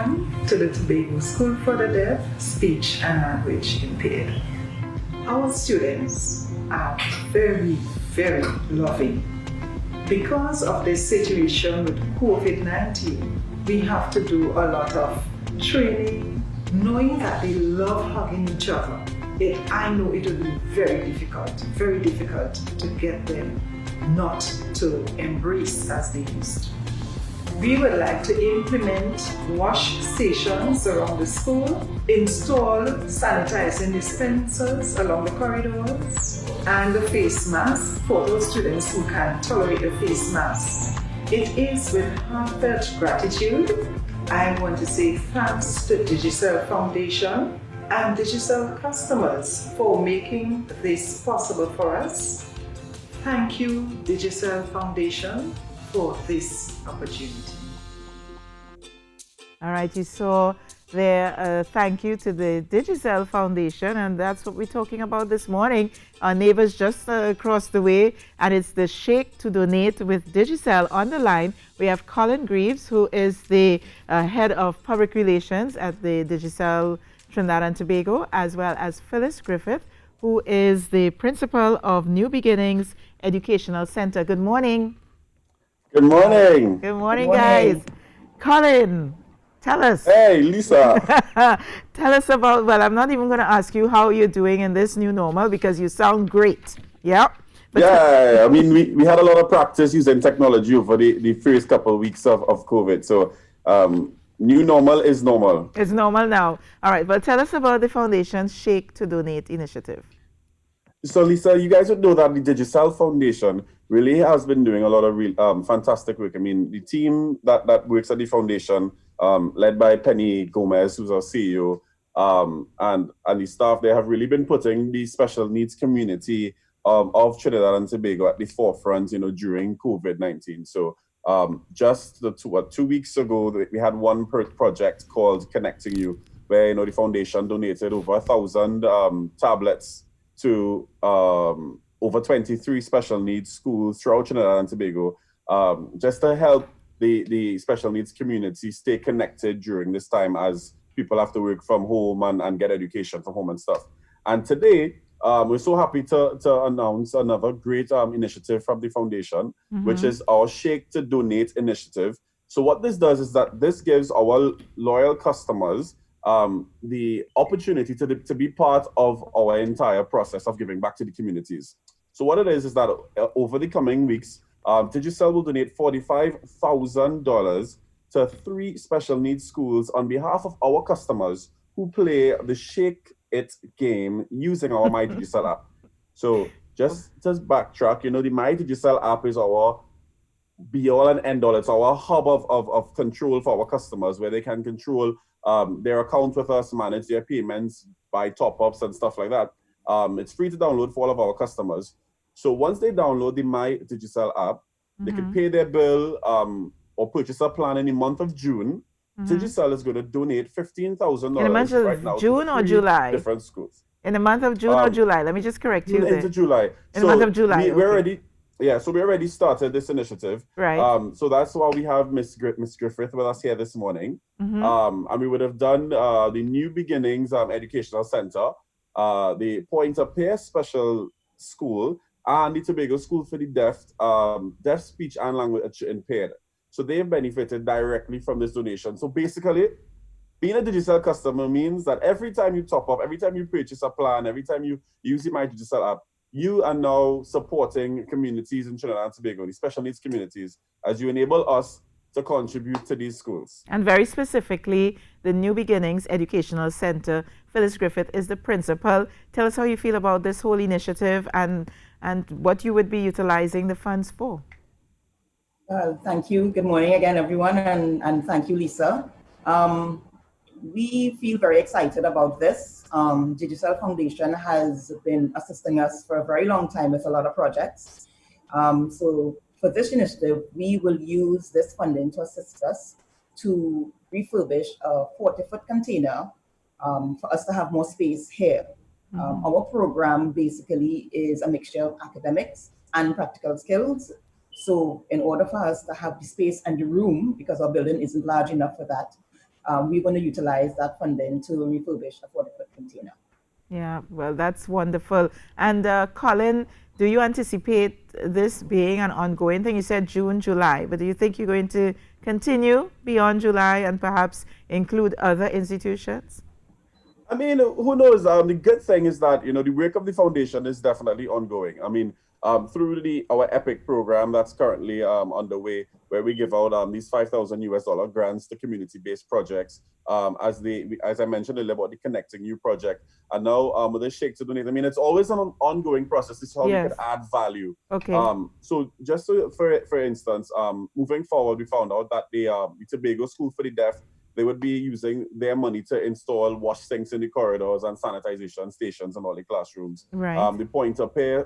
Welcome to the Tobago School for the Deaf, Speech and Language Impaired. Our students are very, very loving. Because of this situation with COVID-19, we have to do a lot of training, knowing that they love hugging each other. I know it will be very difficult to get them not to embrace as they used to. We would like to implement wash stations around the school, install sanitizing dispensers along the corridors, and the face mask for those students who can tolerate the face mask. It is with heartfelt gratitude I want to say thanks to Digicel Foundation and Digicel customers for making this possible for us. Thank you, Digicel Foundation, for this opportunity. All right, you saw there, thank you to the Digicel Foundation, and that's what we're talking about this morning. Our neighbors just across the way, and it's the Shake to Donate with Digicel. On the line, we have Colin Greaves, who is the head of public relations at the Digicel Trinidad and Tobago, as well as Phyllis Griffith, who is the principal of New Beginnings Educational Center. Good morning. Good morning. Good morning, guys. Colin, tell us. Hey, Lisa. Tell us about, well, I'm not even going to ask you how you're doing in this new normal because you sound great. Yeah? I mean, we had a lot of practice using technology over the first couple of weeks of COVID. So, new normal is normal. It's normal now. All right. Well, tell us about the foundation's Shake to Donate initiative. So, Lisa, you guys would know that the Digicel Foundation really has been doing a lot of real fantastic work. I mean, the team that works at the foundation, led by Penny Gomez, who's our CEO, and the staff, they have really been putting the special needs community of Trinidad and Tobago at the forefront, during COVID-19. So just 2 weeks ago, we had one project called Connecting You, where, the foundation donated over 1,000 tablets to over 23 special needs schools throughout Trinidad and Tobago, just to help the special needs community stay connected during this time as people have to work from home and get education from home and stuff. And today, we're so happy to announce another great initiative from the foundation, which is our Shake to Donate initiative. So what this does is that this gives our loyal customers the opportunity to be part of our entire process of giving back to the communities. So what it is that over the coming weeks, Digicel will donate $45,000 to 3 special needs schools on behalf of our customers who play the Shake It game using our My Digicel app. So just backtrack, the My Digicel app is our be all and end all. It's our hub of control for our customers, where they can control their account with us, manage their payments, buy top-ups and stuff like that. It's free to download for all of our customers. So once they download the My Digicel app, they can pay their bill or purchase a plan in the month of June. Digicel is going to donate $15,000 in the month of right now June to or July? Different schools. In the month of June or July? Let me just correct you there. Into July. In the month of July. We already started this initiative. Right. So that's why we have Miss Griffith with us here this morning. And we would have done the New Beginnings Educational Center, the Point of Peer Special School, and the Tobago School for the Deaf, Speech and Language Impaired. So they've benefited directly from this donation. So basically, being a Digicel customer means that every time you top up, every time you purchase a plan, every time you use the My Digicel app, you are now supporting communities in Trinidad and Tobago, the special needs communities, as you enable us to contribute to these schools. And very specifically, the New Beginnings Educational Center, Phyllis Griffith is the principal. Tell us how you feel about this whole initiative and what you would be utilizing the funds for. Thank you. Good morning again, everyone, and thank you, Lisa. We feel very excited about this. Digicel Foundation has been assisting us for a very long time with a lot of projects. So for this initiative, we will use this funding to assist us to refurbish a 40-foot container for us to have more space here. Our program basically is a mixture of academics and practical skills. So in order for us to have the space and the room, because our building isn't large enough for that, we're going to utilize that funding to refurbish a 40-foot container. Yeah, well, that's wonderful. And Colin, do you anticipate this being an ongoing thing? You said June, July, but do you think you're going to continue beyond July and perhaps include other institutions? I mean, who knows? The good thing is that the work of the foundation is definitely ongoing. I mean, through our Epic program that's currently underway, where we give out these $5,000 grants to community-based projects, as I mentioned earlier about the Connecting You project, and now with the Shake to Donate. I mean, it's always an ongoing process. This is how we Yes. could add value. Okay. So just for instance, moving forward, we found out that the Tobago School for the Deaf, they would be using their money to install wash sinks in the corridors and sanitization stations in all the classrooms. Right. The Point of Pear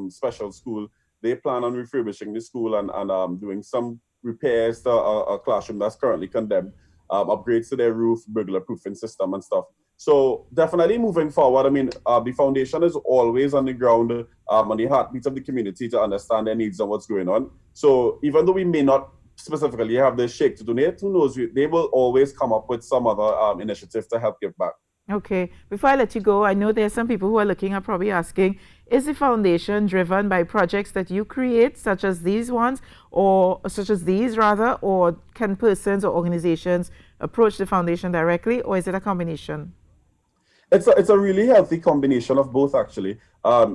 special school, they plan on refurbishing the school and doing some repairs to a classroom that's currently condemned, upgrades to their roof, burglar proofing system and stuff. So definitely moving forward, I mean, the foundation is always on the ground, on the heartbeat of the community to understand their needs and what's going on. So even though we may not specifically have the Shake to Donate, who knows, they will always come up with some other initiative to help give back. Okay. Before I let you go, I know there are some people who are looking at probably asking, is the foundation driven by projects that you create, such as these ones, or can persons or organizations approach the foundation directly, or is it a combination? It's a really healthy combination of both, actually.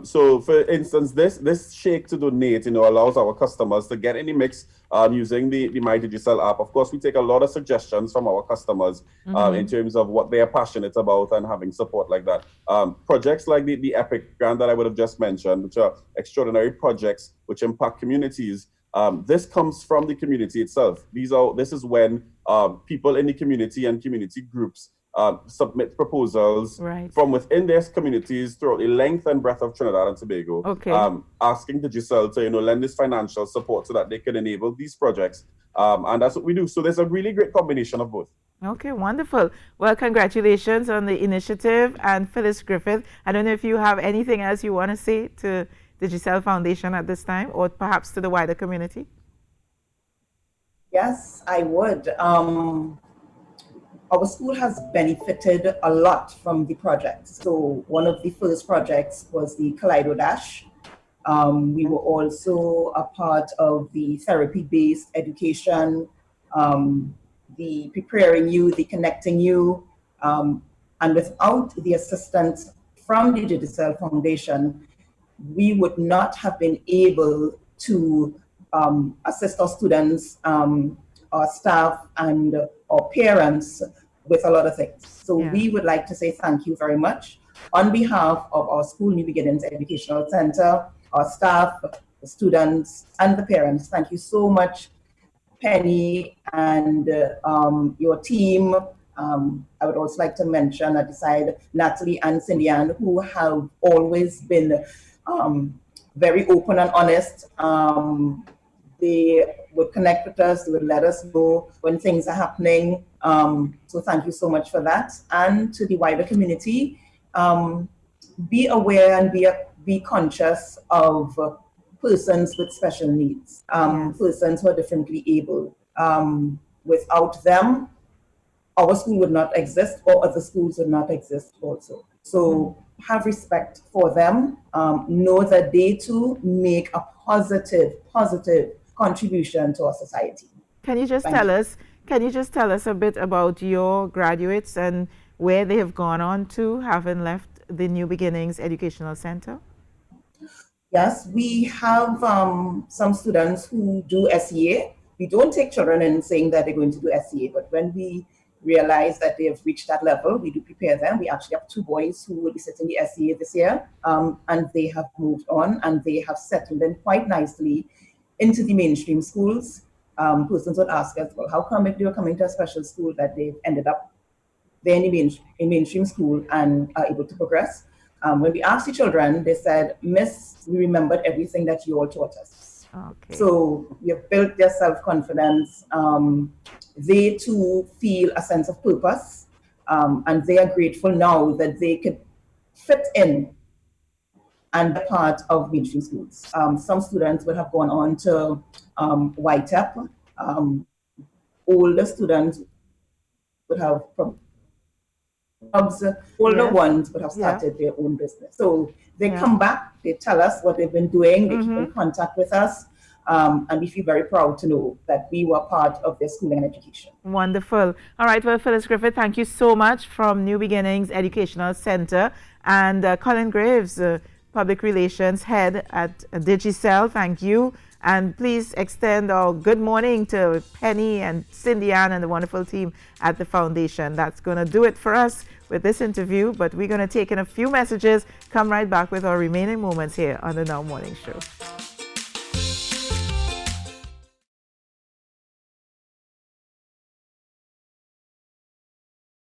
So, for instance, this Shake to Donate, allows our customers to get in the mix using the My Digicel app. Of course, we take a lot of suggestions from our customers in terms of what they are passionate about and having support like that. Projects like the Epic grant that I would have just mentioned, which are extraordinary projects which impact communities. This comes from the community itself. This is when people in the community and community groups submit proposals from within their communities throughout the length and breadth of Trinidad and Tobago, asking Digicel to lend this financial support so that they can enable these projects, and that's what we do. So there's a really great combination of both. Okay, wonderful. Well, congratulations on the initiative. And Phyllis Griffith, I don't know if you have anything else you want to say to the Digicel Foundation at this time, or perhaps to the wider community. Yes, I would. Our school has benefited a lot from the project. So one of the first projects was the Kaleido Dash. We were also a part of the therapy-based education, the Preparing You, the Connecting You, and without the assistance from the Digicel Foundation, we would not have been able to assist our students, our staff, and our parents with a lot of things. So we would like to say thank you very much on behalf of our School New Beginnings Educational Center, our staff, the students, and the parents. Thank you so much, Penny, and your team. I would also like to mention at the side Natalie and Cindy Ann, who have always been very open and honest. They would connect with us, they would let us know when things are happening. So thank you so much for that. And to the wider community, be aware and be conscious of persons with special needs, persons who are differently able. Without them, our school would not exist, or other schools would not exist also. So have respect for them. Know that they too make a positive contribution to our society. Can you just tell us a bit about your graduates and where they have gone on to, having left the New Beginnings Educational Center? Yes, we have some students who do SEA. We don't take children in saying that they're going to do SEA, but when we realize that they have reached that level, we do prepare them. We actually have 2 boys who will be sitting the SEA this year, and they have moved on and they have settled in quite nicely into the mainstream schools. Persons would ask us, well, how come if they were coming to a special school that they've ended up there in mainstream school and are able to progress? When we asked the children, they said, Miss, we remembered everything that you all taught us. Okay. So we have built their self-confidence. They too feel a sense of purpose, and they are grateful now that they could fit in and be part of mainstream schools. Some students would have gone on to YTEP. Older students would have jobs, older Yes. ones would have Yeah. started their own business. So they Yeah. come back, they tell us what they've been doing, they keep in contact with us, and we feel very proud to know that we were part of their schooling and education. Wonderful. All right. Well, Phyllis Griffith, thank you so much from New Beginnings Educational Center. And Colin Graves, Public Relations Head at Digicel, thank you. And please extend our good morning to Penny and Cindy Ann and the wonderful team at the foundation. That's going to do it for us with this interview, but we're going to take in a few messages, come right back with our remaining moments here on the Now Morning Show.